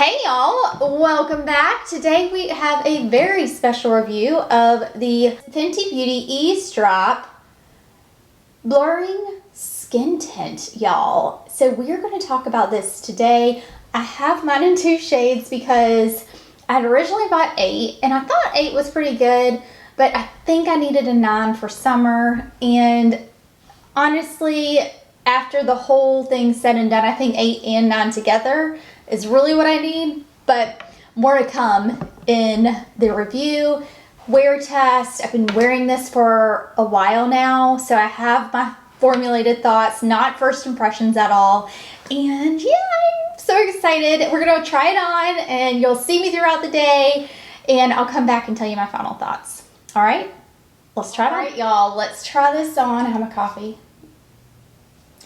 Hey y'all, welcome back. Today we have a very special review of the Fenty Beauty Eaze Drop Blurring Skin Tint, y'all. So we're going to talk about this today. I have mine in 2 shades because I had originally bought 8 and I thought 8 was pretty good, but I think I needed a 9 for summer. And honestly, after the whole thing said and done, I think 8 and 9 together is really what I need, but more to come in the review. Wear test. I've been wearing this for a while now, so I have my formulated thoughts, not first impressions at all. And yeah, I'm so excited. We're gonna try it on and you'll see me throughout the day and I'll come back and tell you my final thoughts. All right, let's try it on. All right, y'all, let's try this on. I have my coffee.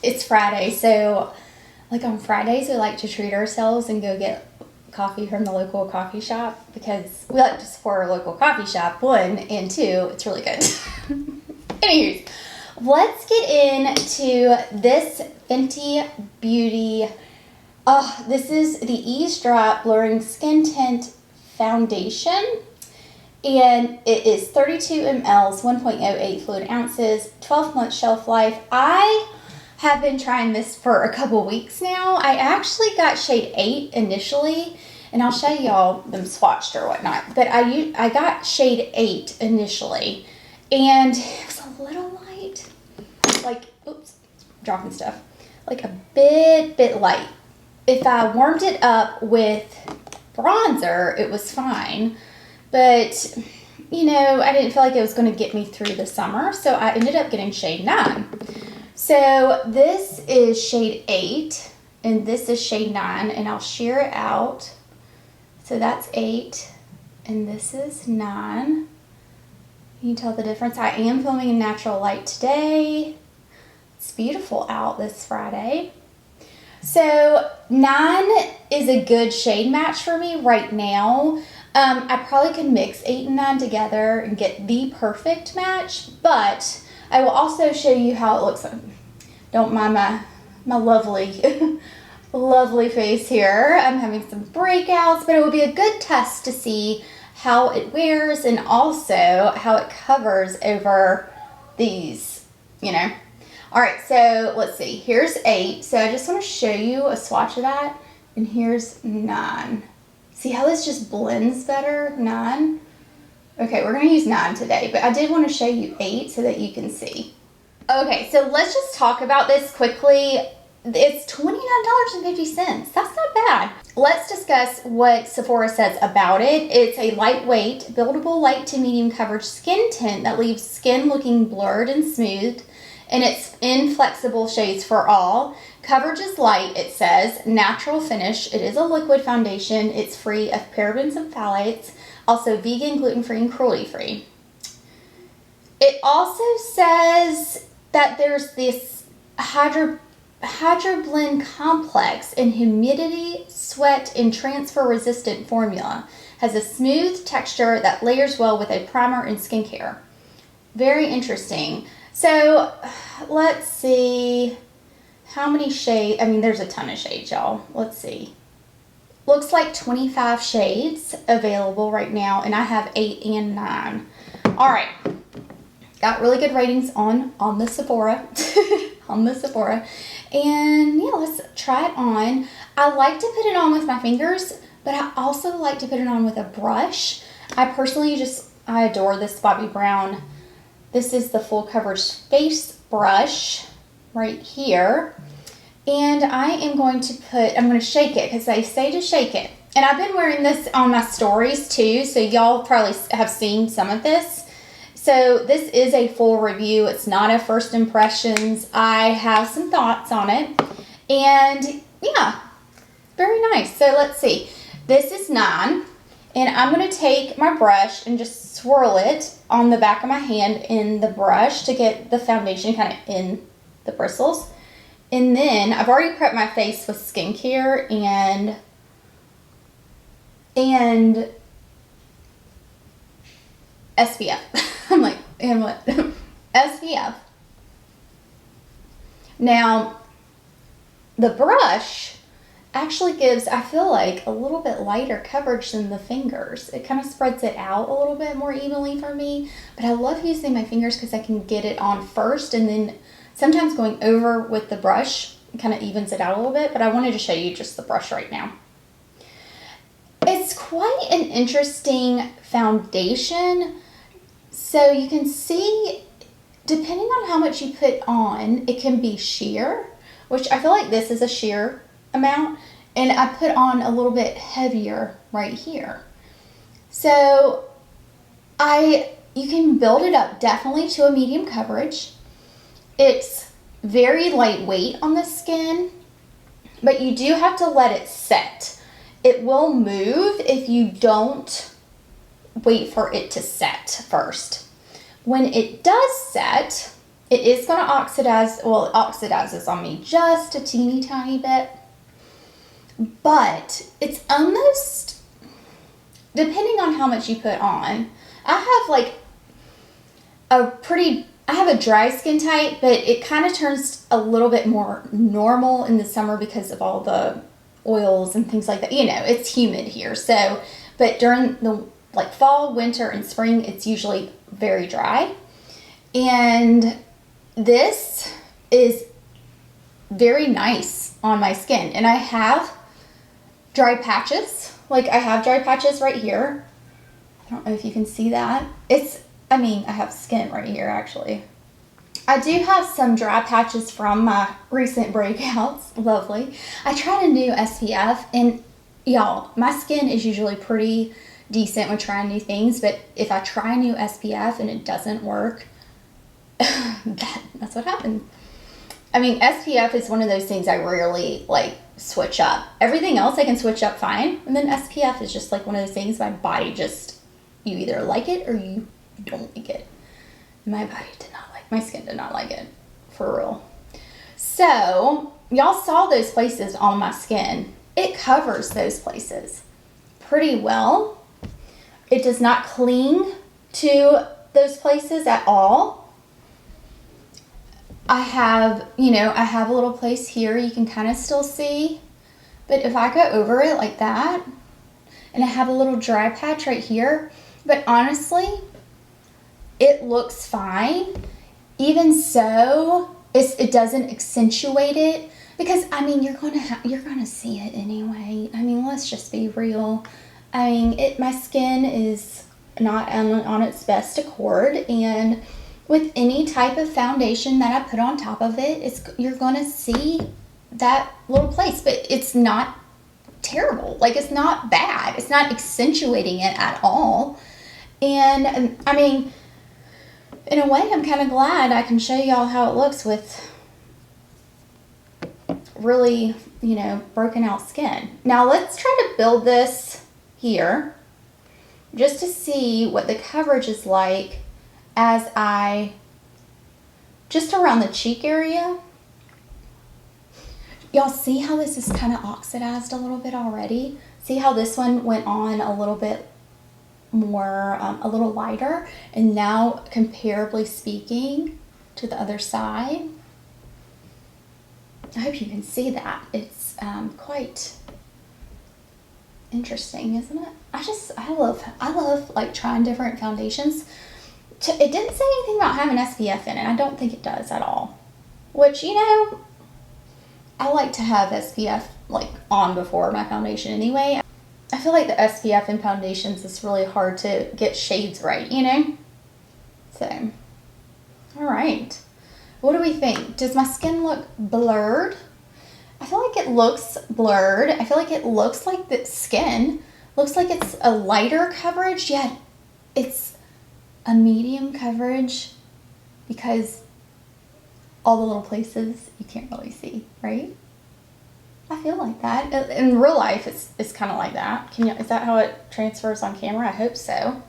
It's Friday, so like on Fridays, we like to treat ourselves and go get coffee from the local coffee shop because we like to support our local coffee shop, 1, and 2, it's really good. Anyways, let's get into this Fenty Beauty. Oh, this is the Eaze Drop Blurring Skin Tint Foundation. And it is 32 mLs, 1.08 fluid ounces, 12-month shelf life. I have been trying this for a couple weeks now. I actually got shade 8 initially, and I'll show y'all them swatched or whatnot, but I got shade 8 initially, and it was a little light, like, oops, dropping stuff, like a bit light. If I warmed it up with bronzer, it was fine, but you know, I didn't feel like it was going to get me through the summer, so I ended up getting shade 9. So this is shade 8 and this is shade 9, and I'll sheer it out. So that's 8 and this is 9. You can tell the difference. I am filming in natural light today. It's beautiful out this Friday. So 9 is a good shade match for me right now. I probably could mix 8 and 9 together and get the perfect match, but I will also show you how it looks. Don't mind my lovely, lovely face here. I'm having some breakouts, but it will be a good test to see how it wears and also how it covers over these, you know. All right, so let's see. Here's 8. So I just want to show you a swatch of that. And here's 9. See how this just blends better? 9. Okay, we're going to use 9 today, but I did want to show you 8 so that you can see. Okay, so let's just talk about this quickly. It's $29.50. That's not bad. Let's discuss what Sephora says about it. It's a lightweight, buildable light to medium coverage skin tint that leaves skin looking blurred and smooth, and it's in flexible shades for all. Coverage is light, it says. Natural finish. It is a liquid foundation. It's free of parabens and phthalates. Also vegan, gluten-free, and cruelty-free. It also says that there's this hydroblend complex and humidity, sweat, and transfer-resistant formula. Has a smooth texture that layers well with a primer and skincare. Very interesting. So let's see how many shades. I mean, there's a ton of shades, y'all. Let's see. Looks like 25 shades available right now, and I have 8 and 9. All right, got really good ratings on the Sephora, on the Sephora, and yeah, let's try it on. I like to put it on with my fingers, but I also like to put it on with a brush. I personally I adore this Bobbi Brown. This is the full coverage face brush right here. And I am going to I'm going to shake it because they say to shake it. And I've been wearing this on my stories too, so y'all probably have seen some of this. So this is a full review. It's not a first impressions. I have some thoughts on it. And yeah, very nice. So let's see. This is 9. And I'm going to take my brush and just swirl it on the back of my hand in the brush to get the foundation kind of in the bristles. And then I've already prepped my face with skincare and SPF. I'm like, and what? SPF. Now, the brush actually gives, I feel like, a little bit lighter coverage than the fingers. It kind of spreads it out a little bit more evenly for me, but I love using my fingers because I can get it on first, and then sometimes going over with the brush kind of evens it out a little bit, but I wanted to show you just the brush right now. It's quite an interesting foundation. So you can see, depending on how much you put on, it can be sheer, which I feel like this is a sheer amount, and I put on a little bit heavier right here. So you can build it up definitely to a medium coverage. It's very lightweight on the skin, but you do have to let it set. It will move if you don't wait for it to set first. When it does set, it is going to oxidize. Well, it oxidizes on me just a teeny tiny bit, but it's almost, depending on how much you put on. I have like I have a dry skin type, but it kind of turns a little bit more normal in the summer because of all the oils and things like that. You know, it's humid here. So, but during the like fall, winter, and spring, it's usually very dry. And this is very nice on my skin. And I have dry patches. Like I have dry patches right here. I don't know if you can see that. I have skin right here actually. I do have some dry patches from my recent breakouts. Lovely. I tried a new SPF, and y'all, my skin is usually pretty decent when trying new things, but if I try a new SPF and it doesn't work, that's what happens. I mean, SPF is one of those things I rarely like switch up. Everything else I can switch up fine, and then SPF is just like one of those things my body just, you either like it or you don't like it. My body did not like, my skin did not like it, for real. So y'all saw those places on my skin. It covers those places pretty well. It does not cling to those places at all. I have a little place here you can kind of still see, but if I go over it like that, and I have a little dry patch right here, but honestly, it looks fine. Even so, it doesn't accentuate it, because I mean, you're gonna see it anyway. I mean, let's just be real. I mean, my skin is not on its best accord, and with any type of foundation that I put on top of it, you're gonna see that little place, but it's not terrible. Like, it's not bad. It's not accentuating it at all. And I mean, in a way, I'm kind of glad I can show y'all how it looks with really, broken out skin. Now let's try to build this here just to see what the coverage is like as just around the cheek area. Y'all see how this is kind of oxidized a little bit already? See how this one went on a little bit more, a little lighter, and now comparably speaking to the other side. I hope you can see that. It's quite interesting, isn't it? I love like trying different foundations. It didn't say anything about having SPF in it. I don't think it does at all. Which, I like to have SPF like on before my foundation anyway. I feel like the SPF in foundations is really hard to get shades right, So, all right. What do we think? Does my skin look blurred? I feel like it looks blurred. I feel like it looks like the skin looks like it's a lighter coverage, yet it's a medium coverage because all the little places you can't really see, right? I feel like that. In real life, it's kind of like that. Is that how it transfers on camera? I hope so.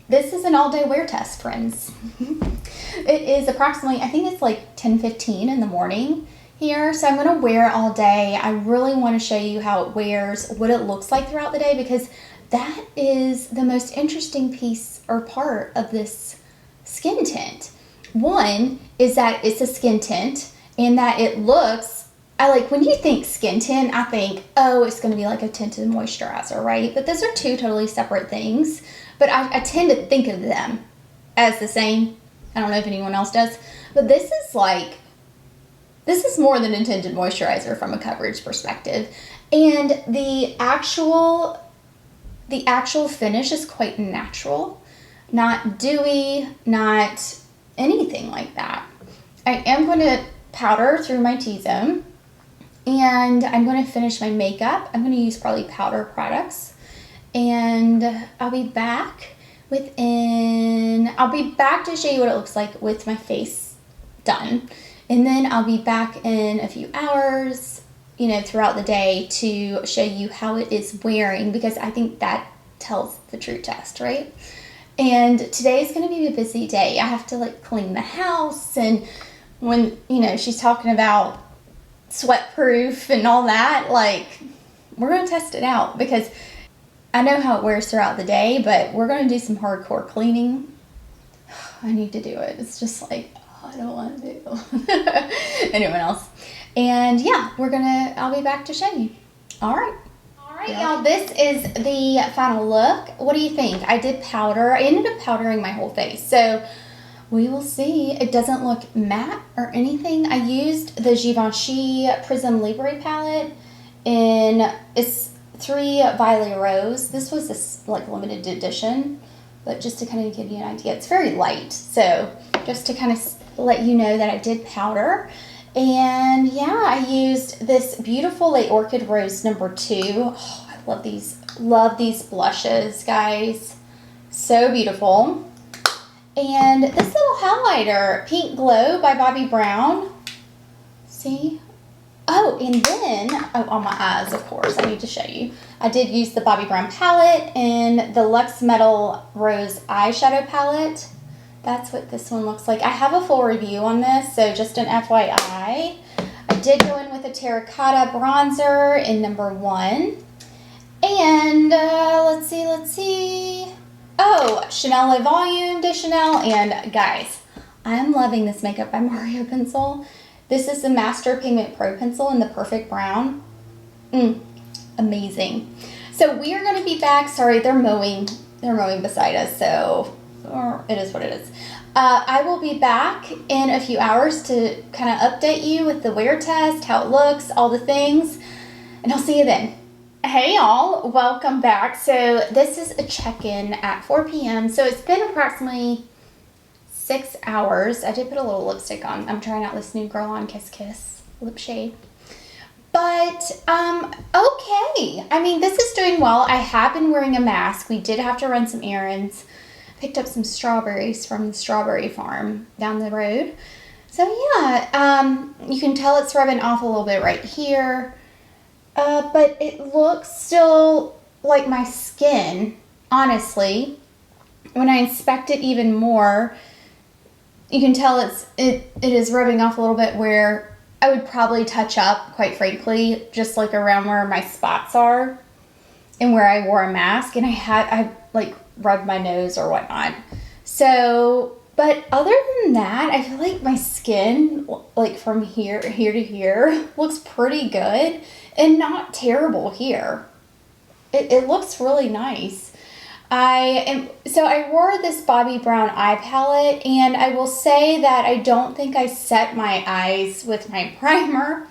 This is an all-day wear test, friends. It is approximately, I think it's like 10:15 in the morning here. So I'm going to wear it all day. I really want to show you how it wears, what it looks like throughout the day, because that is the most interesting piece or part of this skin tint. One is that it's a skin tint and that it looks, I like, when you think skin tint, I think, oh, it's going to be like a tinted moisturizer, right? But those are two totally separate things. But I tend to think of them as the same. I don't know if anyone else does. But this is more than a tinted moisturizer from a coverage perspective. And the actual finish is quite natural. Not dewy, not anything like that. I am going to powder through my T-zone. And I'm going to finish my makeup. I'm going to use probably powder products. And I'll be back to show you what it looks like with my face done. And then I'll be back in a few hours, throughout the day to show you how it is wearing, because I think that tells the true test, right? And today is going to be a busy day. I have to clean the house, and when, she's talking about sweat proof and all that, we're going to test it out, because I know how it wears throughout the day, but we're going to do some hardcore cleaning. I need to do it. It's just I don't want to do anyone else. And yeah, I'll be back to show you. All right, y'all, this is the final look. What do you think? I did powder. I ended up powdering my whole face, so we will see. It doesn't look matte or anything. I used the Givenchy Prism Libre palette it's 3 Violet Rose. This was this limited edition, but just to kind of give you an idea, it's very light. So just to kind of let you know that I did powder. And yeah, I used this beautiful Late Orchid Rose number 2. Oh, I love these blushes, guys. So beautiful. And this little highlighter, Pink Glow by Bobbi Brown. See? Oh, and then, on my eyes, of course, I need to show you. I did use the Bobbi Brown palette and the Luxe Metal Rose eyeshadow palette. That's what this one looks like. I have a full review on this, so just an FYI. I did go in with a terracotta bronzer in number 1. And, let's see. Oh, Chanel Le Volume de Chanel. And guys, I'm loving this makeup by Mario pencil. This is the Master Pigment Pro pencil in the Perfect Brown. Amazing. So we are going to be back. Sorry, they're mowing beside us, so it is what it is. I will be back in a few hours to kind of update you with the wear test, how it looks, all the things, and I'll see you then. Hey y'all, welcome back. So this is a check-in at 4 p.m. So it's been approximately 6 hours. I did put a little lipstick on. I'm trying out this new Girl on Kiss Kiss lip shade. But, okay. I mean, this is doing well. I have been wearing a mask. We did have to run some errands. Picked up some strawberries from the strawberry farm down the road. So yeah, you can tell it's rubbing off a little bit right here. But it looks still like my skin, honestly. When I inspect it even more, you can tell it is rubbing off a little bit where I would probably touch up, quite frankly, just around where my spots are and where I wore a mask, and I rubbed my nose or whatnot. So, but other than that, I feel like my skin, from here to here, looks pretty good and not terrible here. It looks really nice. So I wore this Bobbi Brown eye palette, and I will say that I don't think I set my eyes with my primer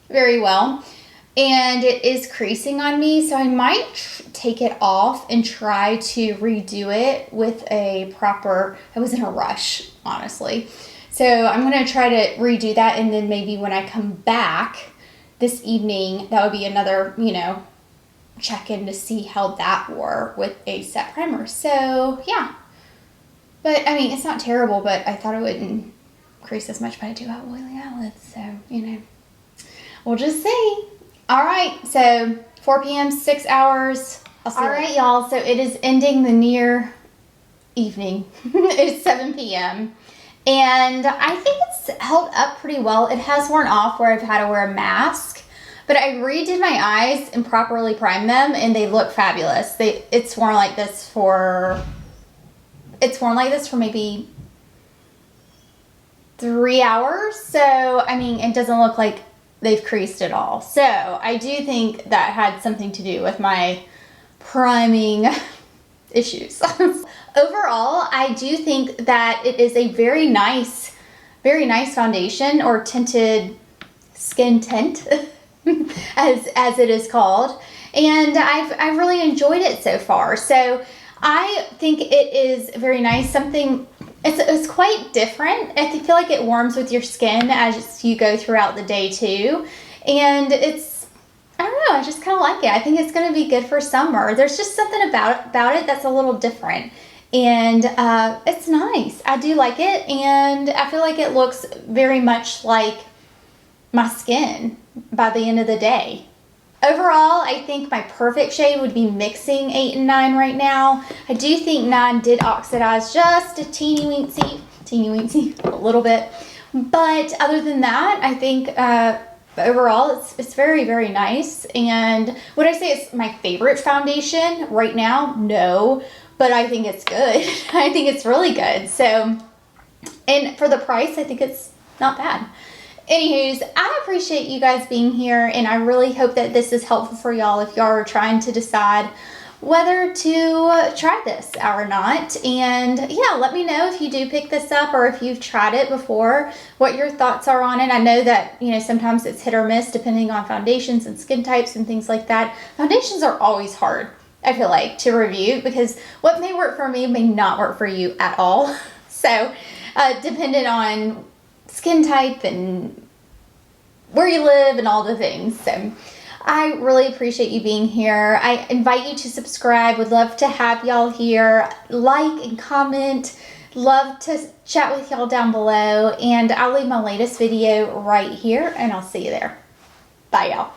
very well, and it is creasing on me, so I might take it off and try to redo it with a proper, I was in a rush, honestly. So I'm going to try to redo that, and then maybe when I come back this evening, that would be another, check in to see how that wore with a set primer. So yeah, but I mean, it's not terrible, but I thought it wouldn't crease as much, but I do have oily eyelids, so we'll just see. All right, so 4 p.m., 6 hours. All right, y'all, so it is ending the near evening. It's 7 p.m. and I think it's held up pretty well. It has worn off where I've had to wear a mask, but I redid my eyes and properly primed them, and they look fabulous. It's worn like this for maybe 3 hours. So, I mean, it doesn't look like they've creased it all. So I do think that had something to do with my priming issues. Overall, I do think that it is a very nice foundation, or tinted skin tint as it is called, and I've really enjoyed it so far. So I think it is very nice. Something, it's quite different. I feel like it warms with your skin as you go throughout the day too, and it's, I don't know, I just kind of like it. I think it's going to be good for summer. There's just something about it that's a little different, and it's nice. I do like it, and I feel like it looks very much like my skin by the end of the day. Overall, I think my perfect shade would be mixing 8 and 9 right now. I do think 9 did oxidize just a teeny weensy, a little bit. But other than that, I think overall it's very, very nice. And would I say it's my favorite foundation right now? No, but I think it's good. I think it's really good. So, and for the price, I think it's not bad. Anywho's, I appreciate you guys being here, and I really hope that this is helpful for y'all if y'all are trying to decide whether to try this or not. And yeah, let me know if you do pick this up or if you've tried it before, what your thoughts are on it. I know that, you know, sometimes it's hit or miss depending on foundations and skin types and things like that. Foundations are always hard, I feel like, to review, because what may work for me may not work for you at all. So dependent on skin type and where you live and all the things. So I really appreciate you being here. I invite you to subscribe. Would love to have y'all here. Like and comment. Love to chat with y'all down below. And I'll leave my latest video right here, and I'll see you there. Bye, y'all.